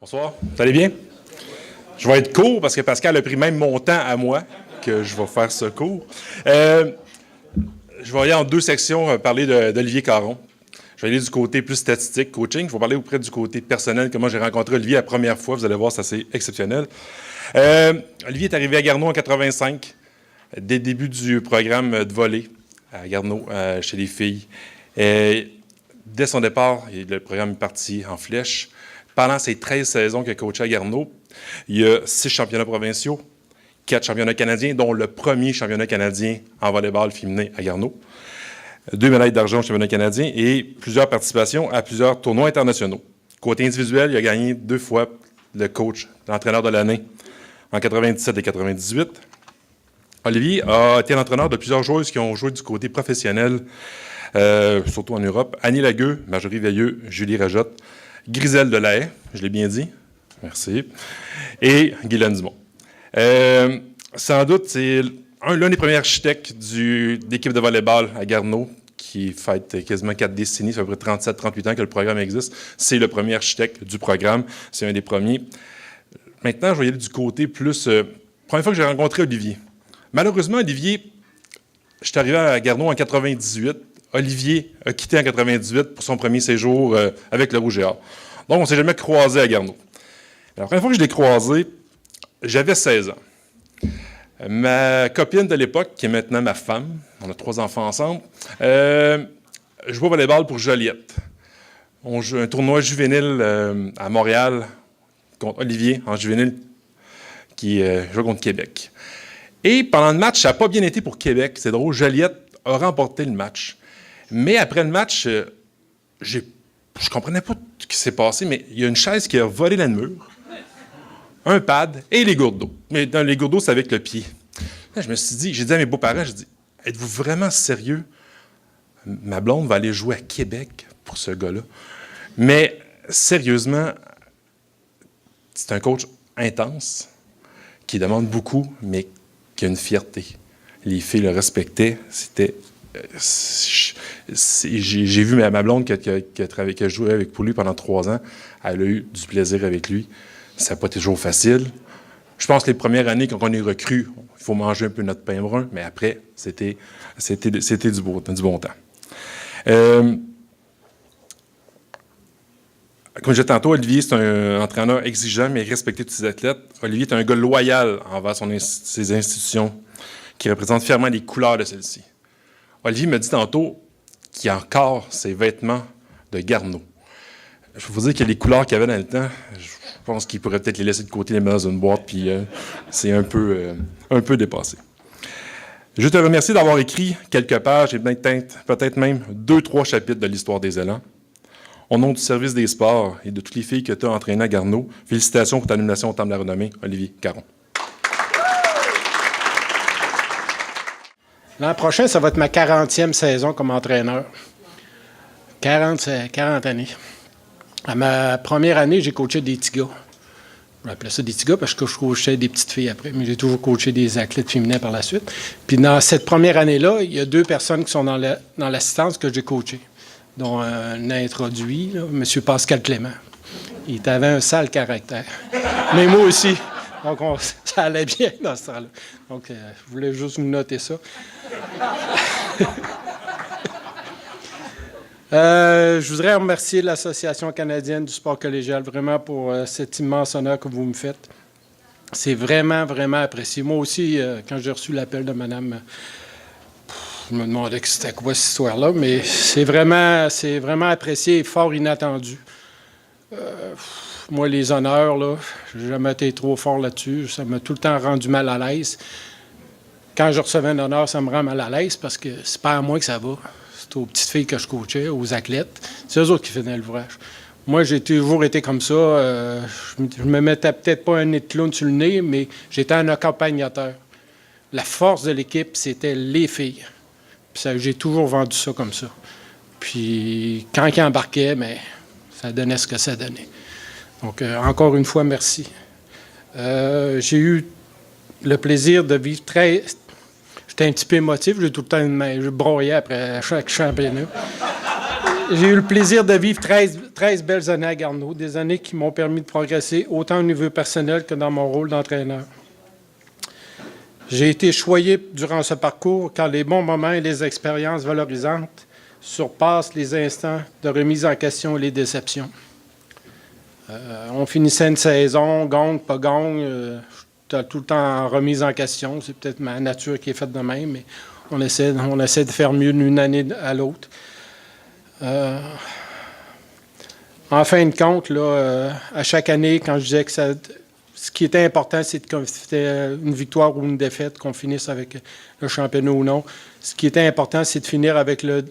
Bonsoir, vous allez bien? Je vais être court parce que Pascal a pris même mon temps à moi que je vais faire ce cours. Je vais aller en deux sections parler d'Olivier Caron. Je vais aller du côté plus statistique, coaching. Je vais parler auprès du côté personnel, comment j'ai rencontré Olivier la première fois. Vous allez voir, ça c'est exceptionnel. Olivier est arrivé à Garneau en 85, dès le début du programme de volley à Garneau, chez les filles. Dès son départ, le programme est parti en flèche. Pendant ces 13 saisons qu'il a coaché à Garneau, il y a 6 championnats provinciaux, 4 championnats canadiens, dont le premier championnat canadien en volleyball féminin à Garneau, 2 médailles d'argent au championnat canadien et plusieurs participations à plusieurs tournois internationaux. Côté individuel, il a gagné 2 fois le coach, l'entraîneur de l'année, en 97 et 98. Olivier a été l'entraîneur de plusieurs joueuses qui ont joué du côté professionnel, surtout en Europe. Annie Lagueux, Marjorie Veilleux, Julie Rajotte, Griselle Delahaye, je l'ai bien dit, merci, et Guylaine Dumont. Sans doute, c'est l'un des premiers architectes de l'équipe de volleyball à Garneau, qui fête quasiment 4 décennies, ça fait à peu près 37-38 ans que le programme existe. C'est le premier architecte du programme, c'est un des premiers. Maintenant, je vais y aller du côté plus... première fois que j'ai rencontré Olivier. Malheureusement, Olivier, je suis arrivé à Garneau en 98. Olivier a quitté en 98 pour son premier séjour avec le Rouge et Or. Donc, on ne s'est jamais croisé à Garneau. La première fois que je l'ai croisé, j'avais 16 ans. Ma copine de l'époque, qui est maintenant ma femme, on a 3 enfants ensemble, jouait au volleyball pour Joliette. On joue un tournoi juvénile à Montréal contre Olivier en juvénile qui joue contre Québec. Et pendant le match, ça n'a pas bien été pour Québec. C'est drôle, Joliette a remporté le match. Mais après le match, je ne comprenais pas ce qui s'est passé, mais il y a une chaise qui a volé dans le mur, un pad et les gourdes d'eau. Mais dans les gourdes d'eau, c'est avec le pied. Là, je me suis dit, j'ai dit à mes beaux-parents, j'ai dit, êtes-vous vraiment sérieux? Ma blonde va aller jouer à Québec pour ce gars-là. Mais sérieusement, c'est un coach intense, qui demande beaucoup, mais qui a une fierté. Les filles le respectaient, c'était... j'ai vu ma blonde qui a joué pour lui pendant 3 ans. Elle a eu du plaisir avec lui. Ça n'a pas été toujours facile. Je pense que les premières années, quand on est recru, il faut manger un peu notre pain brun, mais après, c'était du bon temps. Comme je disais tantôt, Olivier, c'est un entraîneur exigeant, mais respecté de ses athlètes. Olivier est un gars loyal envers ses institutions, qui représente fièrement les couleurs de celles-ci. Olivier me dit tantôt qu'il a encore ses vêtements de Garneau. Je peux vous dire que les couleurs qu'il y avait dans le temps, je pense qu'il pourrait peut-être les laisser de côté, les mettre dans une boîte, puis c'est un peu dépassé. Je te remercie d'avoir écrit quelques pages et peut-être même 2-3 chapitres de l'histoire des élans. Au nom du service des sports et de toutes les filles que tu as entraînées à Garneau, félicitations pour ta nomination au Temple de la renommée, Olivier Caron. L'an prochain, ça va être ma 40e saison comme entraîneur. 40 années. À ma première année, j'ai coaché des petits gars. On appelait ça des petits gars parce que je coachais des petites filles après, mais j'ai toujours coaché des athlètes féminins par la suite. Puis dans cette première année-là, il y a 2 personnes qui sont dans l'assistance que j'ai coachées, dont un introduit, là, M. Pascal Clément. Il avait un sale caractère. Mais moi aussi. Donc, ça allait bien dans ce temps-là. Donc, je voulais juste vous noter ça. Je voudrais remercier l'Association canadienne du sport collégial vraiment pour cet immense honneur que vous me faites. C'est vraiment, vraiment apprécié. Moi aussi, quand j'ai reçu l'appel de madame, je me demandais que c'était quoi cette histoire-là, mais c'est vraiment apprécié et fort inattendu. Moi, les honneurs, là, j'ai jamais été trop fort là-dessus. Ça m'a tout le temps rendu mal à l'aise. Quand je recevais un honneur, ça me rend mal à l'aise parce que c'est pas à moi que ça va. C'est aux petites filles que je coachais, aux athlètes. C'est eux autres qui faisaient l'ouvrage. Moi, j'ai toujours été comme ça. Je me mettais peut-être pas un nez de clown sur le nez, mais j'étais un accompagnateur. La force de l'équipe, c'était les filles. Puis j'ai toujours vendu ça comme ça. Puis quand ils embarquaient, mais ça donnait ce que ça donnait. Donc, encore une fois, merci. J'ai eu le plaisir de vivre très... J'étais un petit peu émotif. J'ai tout le temps je broyais après chaque championnat. J'ai eu le plaisir de vivre 13 belles années à Garneau, des années qui m'ont permis de progresser autant au niveau personnel que dans mon rôle d'entraîneur. J'ai été choyé durant ce parcours car les bons moments et les expériences valorisantes surpassent les instants de remise en question et les déceptions. On finissait une saison, gagne, pas gagne, tout le temps en remise en question. C'est peut-être ma nature qui est faite de même, mais on essaie de faire mieux d'une année à l'autre. En fin de compte, là, à chaque année, quand je disais que ce qui était important, c'est que c'était une victoire ou une défaite, qu'on finisse avec le championnat ou non. Ce qui était important, c'est de finir avec le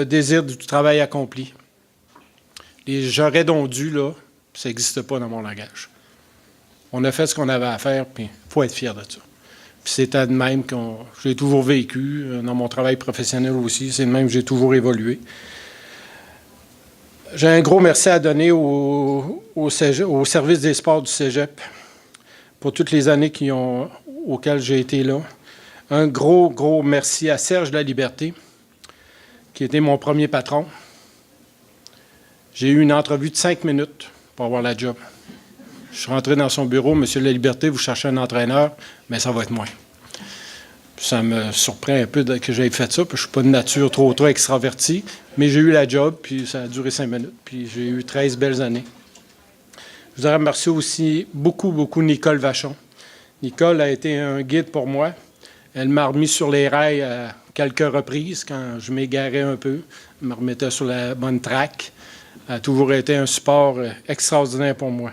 désir du travail accompli. Les j'aurais donc dû, là, ça n'existe pas dans mon langage. On a fait ce qu'on avait à faire, puis il faut être fier de ça. Puis c'était de même que j'ai toujours vécu, dans mon travail professionnel aussi, c'est de même que j'ai toujours évolué. J'ai un gros merci à donner au service des sports du Cégep pour toutes les années auxquelles j'ai été là. Un gros merci à Serge Laliberté, qui était mon premier patron. J'ai eu une entrevue de 5 minutes pour avoir la job. Je suis rentré dans son bureau, « Monsieur Laliberté, vous cherchez un entraîneur, mais ça va être moi. » Ça me surprend un peu que j'aie fait ça, parce que je ne suis pas de nature trop extravertie, mais j'ai eu la job, puis ça a duré 5 minutes, puis j'ai eu 13 belles années. Je voudrais remercier aussi beaucoup Nicole Vachon. Nicole a été un guide pour moi. Elle m'a remis sur les rails à quelques reprises quand je m'égarais un peu. Elle me remettait sur la bonne track. Elle a toujours été un support extraordinaire pour moi.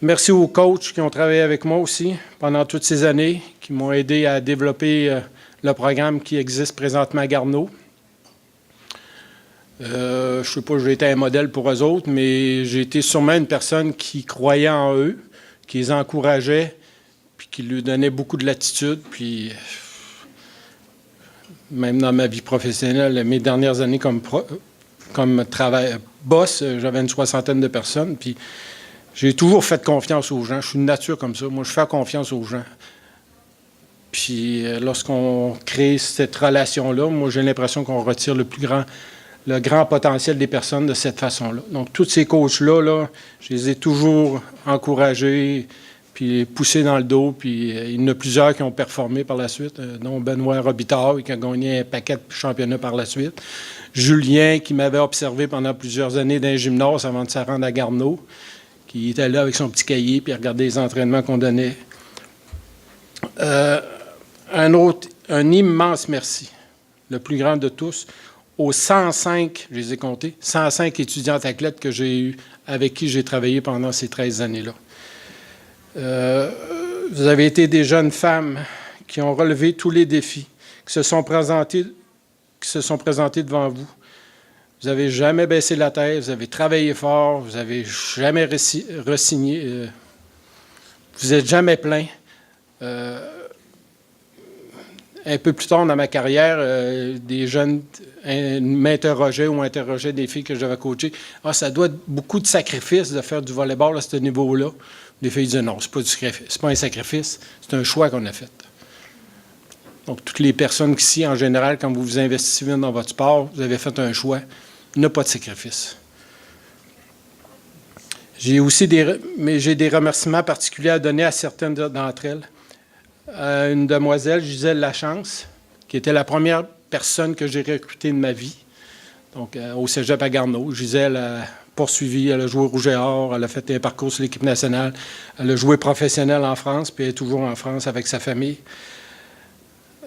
Merci aux coachs qui ont travaillé avec moi aussi pendant toutes ces années, qui m'ont aidé à développer le programme qui existe présentement à Garneau. Je ne sais pas, j'ai été un modèle pour eux autres, mais j'ai été sûrement une personne qui croyait en eux, qui les encourageait, puis qui lui donnait beaucoup de latitude. Puis même dans ma vie professionnelle, mes dernières années comme boss, j'avais une 60aine de personnes, puis j'ai toujours fait confiance aux gens. Je suis de nature comme ça. Moi, je fais confiance aux gens. Puis lorsqu'on crée cette relation-là, moi, j'ai l'impression qu'on retire le grand potentiel des personnes de cette façon-là. Donc, tous ces coachs-là, là, je les ai toujours encouragés, puis poussés dans le dos. Puis il y en a plusieurs qui ont performé par la suite, dont Benoît Robitaille, qui a gagné un paquet de championnats par la suite. Julien, qui m'avait observé pendant plusieurs années dans un gymnase avant de se rendre à Garneau, qui était là avec son petit cahier, puis regardait les entraînements qu'on donnait. Un immense merci, le plus grand de tous, aux 105, je les ai comptés, 105 étudiantes athlètes que j'ai eu, avec qui j'ai travaillé pendant ces 13 années-là. Vous avez été des jeunes femmes qui ont relevé tous les défis, qui se sont présentées devant vous. Vous n'avez jamais baissé la tête, vous avez travaillé fort, vous n'avez jamais resigné, vous n'êtes jamais plaint. Un peu plus tard dans ma carrière, des jeunes m'interrogeaient ou interrogeaient des filles que j'avais coachées. « Ah, ça doit être beaucoup de sacrifices de faire du volleyball à ce niveau-là. » Les filles disaient « Non, c'est pas un sacrifice, c'est un choix qu'on a fait. » Donc, toutes les personnes ici, en général, quand vous vous investissez dans votre sport, vous avez fait un choix. Il n'y a pas de sacrifice. J'ai aussi des remerciements particuliers à donner à certaines d'entre elles. À une demoiselle, Gisèle Lachance, qui était la première personne que j'ai recrutée de ma vie, donc au Cégep à Garneau. Gisèle a poursuivi, elle a joué au Rouge et Or, elle a fait un parcours sur l'équipe nationale, elle a joué professionnel en France, puis elle est toujours en France avec sa famille.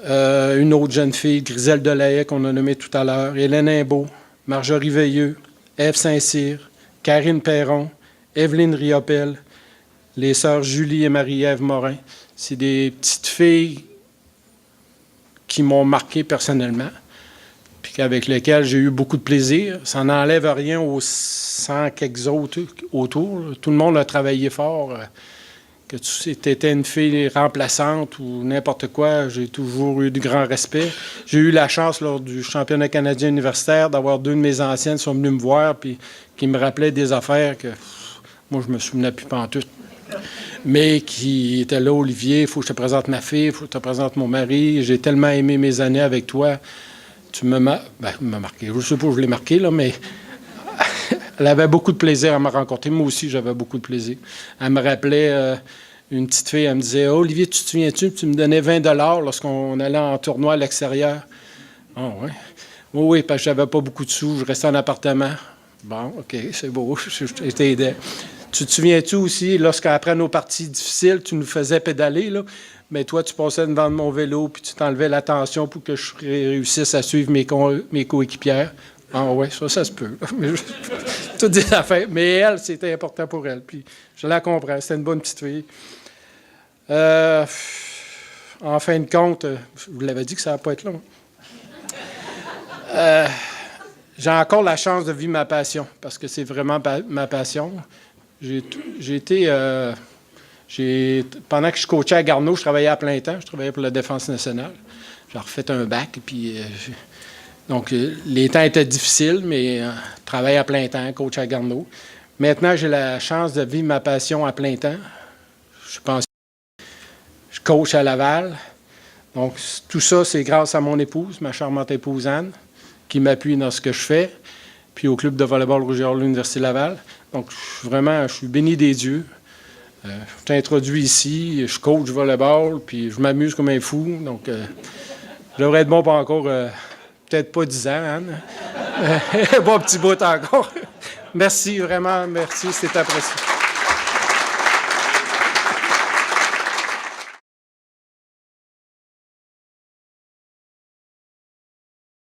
Une autre jeune fille, Griselle Delahaye, qu'on a nommée tout à l'heure, Hélène Imbeau, Marjorie Veilleux, Ève Saint-Cyr, Karine Perron, Evelyne Riopel, les sœurs Julie et Marie-Ève Morin. C'est des petites filles qui m'ont marqué personnellement, puis avec lesquelles j'ai eu beaucoup de plaisir. Ça n'enlève rien aux 100 quelques autres autour. Tout le monde a travaillé fort. Que tu étais une fille remplaçante ou n'importe quoi, j'ai toujours eu du grand respect. J'ai eu la chance, lors du championnat canadien universitaire, d'avoir 2 de mes anciennes qui sont venues me voir puis qui me rappelaient des affaires que moi, je me souvenais plus pantoute. Mais qui étaient là, Olivier, il faut que je te présente ma fille, il faut que je te présente mon mari. J'ai tellement aimé mes années avec toi. tu m'as marqué. Je ne sais pas où je l'ai marqué, là, mais elle avait beaucoup de plaisir à me rencontrer. Moi aussi, j'avais beaucoup de plaisir. Elle me rappelait une petite fille, elle me disait « Olivier, tu te souviens-tu, tu me donnais 20 $ lorsqu'on allait en tournoi à l'extérieur. » « Ah oui. Oui, parce que j'avais pas beaucoup de sous, je restais en appartement. » Bon, OK, c'est beau, je t'aidais. Tu te souviens-tu aussi, lorsqu'après nos parties difficiles, tu nous faisais pédaler, là, mais toi, tu passais devant mon vélo, puis tu t'enlevais la tension pour que je réussisse à suivre mes coéquipières. Ah oui, ça se peut. Toutes des affaires. Mais elle, c'était important pour elle. Puis je la comprends, c'était une bonne petite fille. En fin de compte, je vous l'avais dit que ça ne va pas être long. J'ai encore la chance de vivre ma passion, parce que c'est vraiment ma passion. Pendant que je coachais à Garneau, je travaillais à plein temps. Je travaillais pour la Défense nationale. J'ai refait un bac, puis... donc, les temps étaient difficiles, mais je travaillais à plein temps, coach à Garneau. Maintenant, j'ai la chance de vivre ma passion à plein temps. Je coach à Laval. Donc, tout ça, c'est grâce à mon épouse, ma charmante épouse Anne, qui m'appuie dans ce que je fais, puis au club de volleyball Rouge-et-Or de l'Université Laval. Donc, je suis béni des dieux. Je t'introduis ici, je coach volleyball, puis je m'amuse comme un fou. Donc, je devrais être bon pour encore, peut-être pas 10 ans, Anne. Bon petit bout encore. Merci, vraiment, merci, c'est apprécié.